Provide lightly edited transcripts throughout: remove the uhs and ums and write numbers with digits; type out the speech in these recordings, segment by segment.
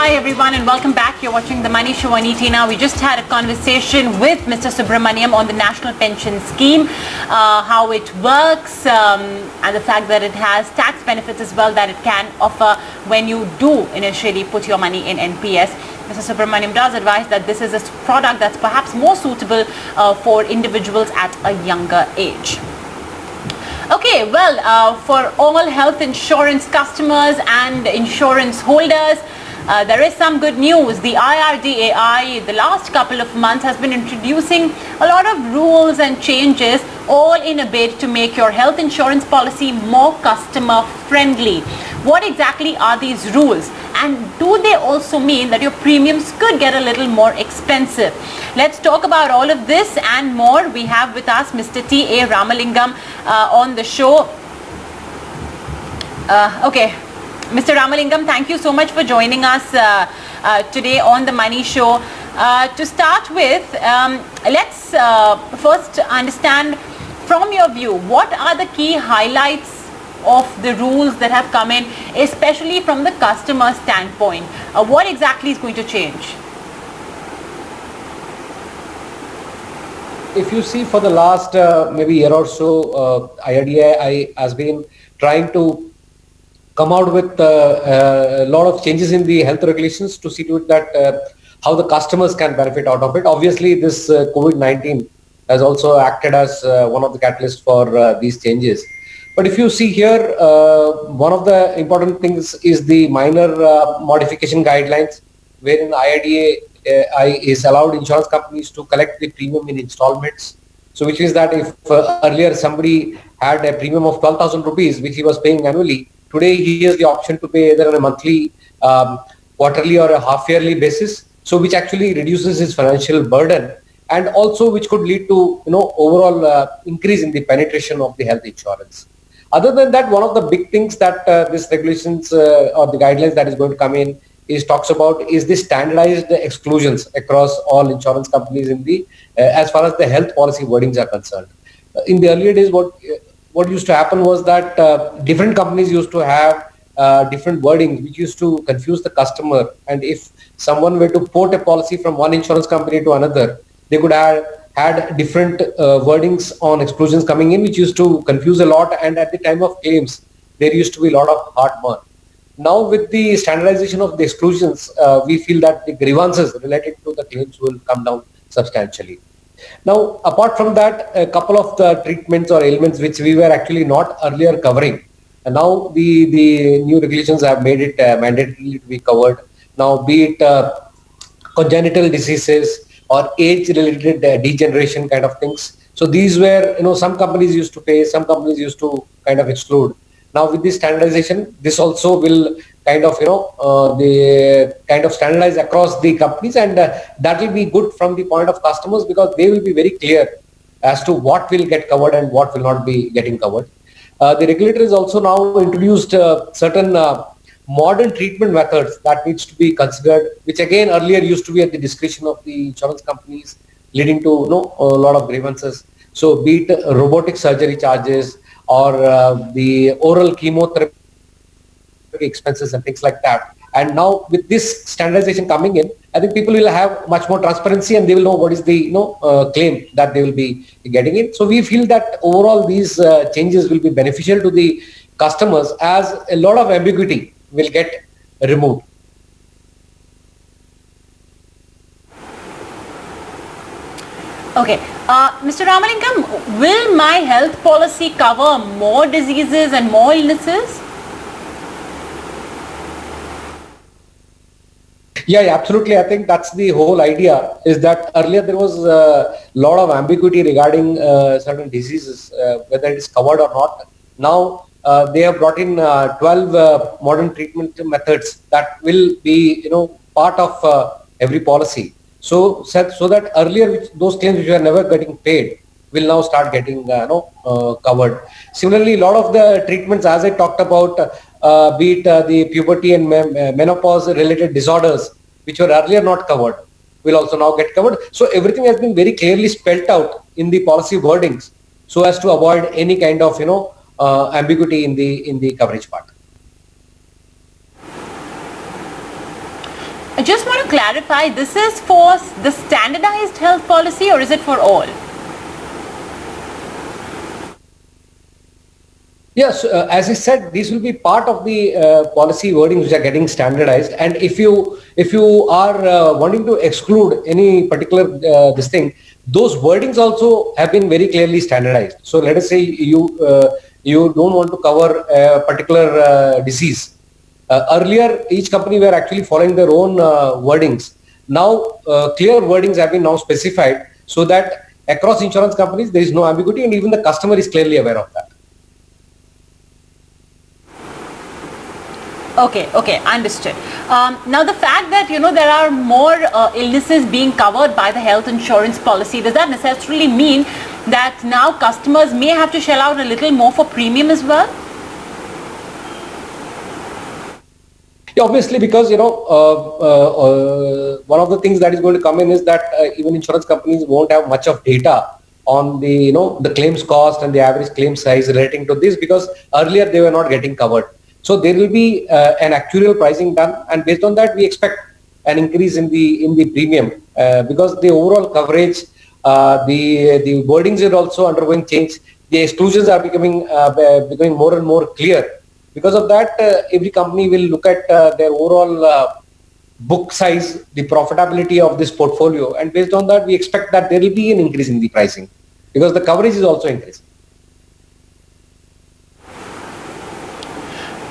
Hi everyone and welcome back. You're watching The Money Show on ET Now. We just had a conversation with Mr. Subramaniam on the National Pension Scheme, how it works, and the fact that it has tax benefits as well that it can offer when you do initially put your money in NPS. Mr. Subramaniam does advise that this is a product that's perhaps more suitable for individuals at a younger age. Okay, well, for all health insurance customers and insurance holders, there is some good news. The IRDAI, the last couple of months, has been introducing a lot of rules and changes, all in a bid to make your health insurance policy more customer friendly. What exactly are these rules? And do they also mean that your premiums could get a little more expensive? Let's talk about all of this and more. We have with us Mr. T.A. Ramalingam on the show. Okay. Mr. Ramalingam, thank you so much for joining us today on The Money Show. To start with, let's first understand from your view, what are the key highlights of the rules that have come in, especially from the customer standpoint? What exactly is going to change? If you see, for the last maybe year or so, IRDAI has been trying to come out with a lot of changes in the health regulations to see to it that how the customers can benefit out of it. Obviously, this COVID-19 has also acted as one of the catalysts for these changes. But if you see here, one of the important things is the minor modification guidelines, wherein IRDAI is allowed insurance companies to collect the premium in installments. So which is that if earlier somebody had a premium of 12,000 rupees, which he was paying annually, today he has the option to pay either on a monthly, quarterly or a half-yearly basis. So which actually reduces his financial burden, and also which could lead to overall increase in the penetration of the health insurance. Other than that, one of the big things that this regulations or the guidelines that is going to come in talks about is the standardized exclusions across all insurance companies in the as far as the health policy wordings are concerned. In the earlier days, what used to happen was that different companies used to have different wordings, which used to confuse the customer. And if someone were to port a policy from one insurance company to another, they could have had different wordings on exclusions coming in, which used to confuse a lot. And at the time of claims, there used to be a lot of heartburn. Now, with the standardization of the exclusions, we feel that the grievances related to the claims will come down substantially. Now, apart from that, a couple of the treatments or ailments which we were actually not earlier covering, and now the new regulations have made it mandatory to be covered. Now, be it congenital diseases or age-related degeneration kind of things. So these were, some companies used to pay, some companies used to kind of exclude. Now, with this standardization, this also will kind of, the kind of standardize across the companies, and that will be good from the point of customers, because they will be very clear as to what will get covered and what will not be getting covered. The regulator has also now introduced certain modern treatment methods that needs to be considered, which again earlier used to be at the discretion of the insurance companies, leading to a lot of grievances. So be it robotic surgery charges or the oral chemotherapy expenses and things like that. And now with this standardization coming in, I think people will have much more transparency and they will know what is the claim that they will be getting in. So we feel that overall these changes will be beneficial to the customers, as a lot of ambiguity will get removed. Okay. Mr. Ramalingam, will my health policy cover more diseases and more illnesses? Yeah, absolutely. I think that's the whole idea, is that earlier there was a lot of ambiguity regarding certain diseases, whether it is covered or not. Now, they have brought in 12 modern treatment methods that will be, part of every policy. So that earlier those claims which were never getting paid will now start getting covered. Similarly, a lot of the treatments, as I talked about, be it the puberty and menopause related disorders, which were earlier not covered, will also now get covered. So everything has been very clearly spelled out in the policy wordings, so as to avoid any kind of ambiguity in the coverage part. just want to clarify, this is for the standardized health policy or is it for all? Yes, as I said, these will be part of the policy wordings which are getting standardized. And if you are wanting to exclude any particular this thing, those wordings also have been very clearly standardized. So let us say you don't want to cover a particular disease. Earlier, each company were actually following their own wordings. Now, clear wordings have been now specified so that across insurance companies there is no ambiguity, and even the customer is clearly aware of that. Okay, understood. Now the fact that there are more illnesses being covered by the health insurance policy, does that necessarily mean that now customers may have to shell out a little more for premium as well? Yeah, obviously, because one of the things that is going to come in is that even insurance companies won't have much of data on the the claims cost and the average claim size relating to this, because earlier they were not getting covered. So there will be an actuarial pricing done, and based on that we expect an increase in the premium because the overall coverage, the wordings are also undergoing change. The exclusions are becoming more and more clear. Because of that, every company will look at their overall book size, the profitability of this portfolio, and based on that we expect that there will be an increase in the pricing because the coverage is also increasing.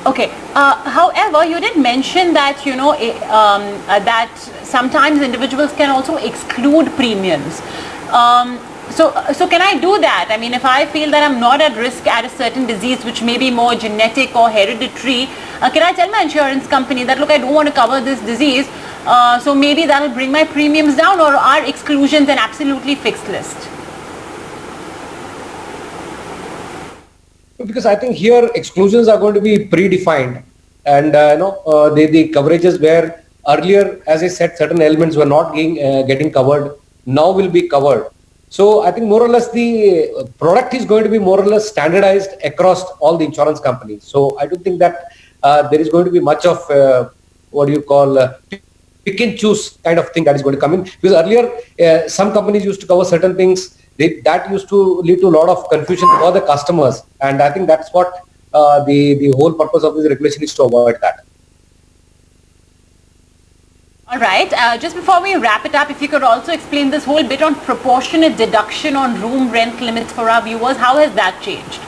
Okay. However, you did mention that that sometimes individuals can also exclude premiums. So can I do that? I mean, if I feel that I'm not at risk at a certain disease which may be more genetic or hereditary, can I tell my insurance company that, look, I don't want to cover this disease, so maybe that'll bring my premiums down, or are exclusions an absolutely fixed list? Because I think here exclusions are going to be predefined, and the coverages where earlier, as I said, certain elements were not getting covered, now will be covered. So I think more or less the product is going to be more or less standardized across all the insurance companies. So I don't think that there is going to be much of pick and choose kind of thing that is going to come in. Because earlier some companies used to cover certain things. That used to lead to a lot of confusion for the customers, and I think that's what the whole purpose of this regulation is, to avoid that. All right. Just before we wrap it up, if you could also explain this whole bit on proportionate deduction on room rent limits for our viewers, how has that changed?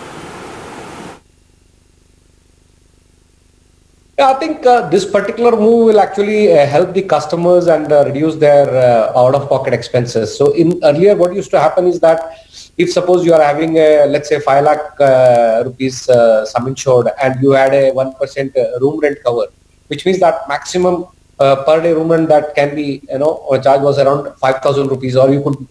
Yeah, I think this particular move will actually help the customers and reduce their out-of-pocket expenses. So earlier what used to happen is that if suppose you are having let's say 5 lakh rupees sum insured, and you had a 1% room rent cover, which means that maximum per day room rent that can be charge was around 5,000 rupees, or you could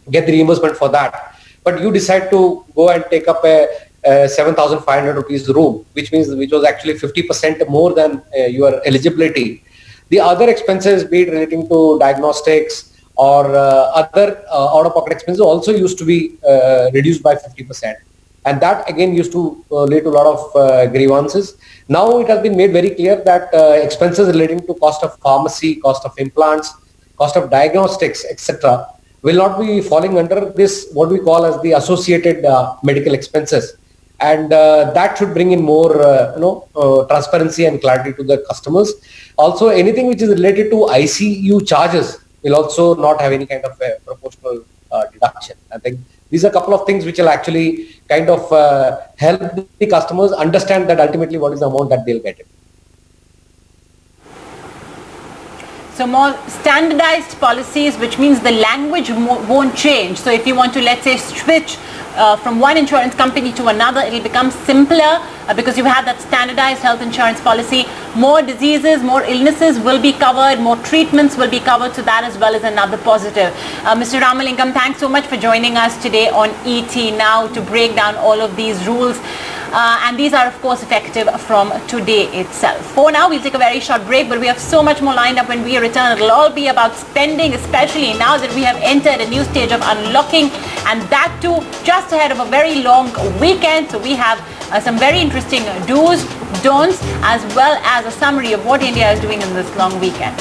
get the reimbursement for that. But you decide to go and take up a 7,500 rupees room, which was actually 50% more than your eligibility. The other expenses, be it relating to diagnostics or other out-of-pocket expenses, also used to be reduced by 50%. And that again used to lead to a lot of grievances. Now it has been made very clear that expenses relating to cost of pharmacy, cost of implants, cost of diagnostics, etc., will not be falling under this, what we call as the associated medical expenses. And that should bring in more transparency and clarity to the customers. Also, anything which is related to ICU charges will also not have any kind of proportional deduction. I think these are a couple of things which will actually kind of help the customers understand that ultimately what is the amount that they'll get. So more standardized policies, which means the language won't change. So if you want to, let's say, switch from one insurance company to another, it will become simpler because you have that standardized health insurance policy. More diseases, more illnesses will be covered, more treatments will be covered, so that as well is another positive. Mr. Ramalingam, thanks so much for joining us today on ET Now to break down all of these rules. And these are, of course, effective from today itself. For now, we'll take a very short break, but we have so much more lined up when we return. It'll all be about spending, especially now that we have entered a new stage of unlocking, and that too just ahead of a very long weekend. So we have some very interesting do's don'ts, as well as a summary of what India is doing in this long weekend.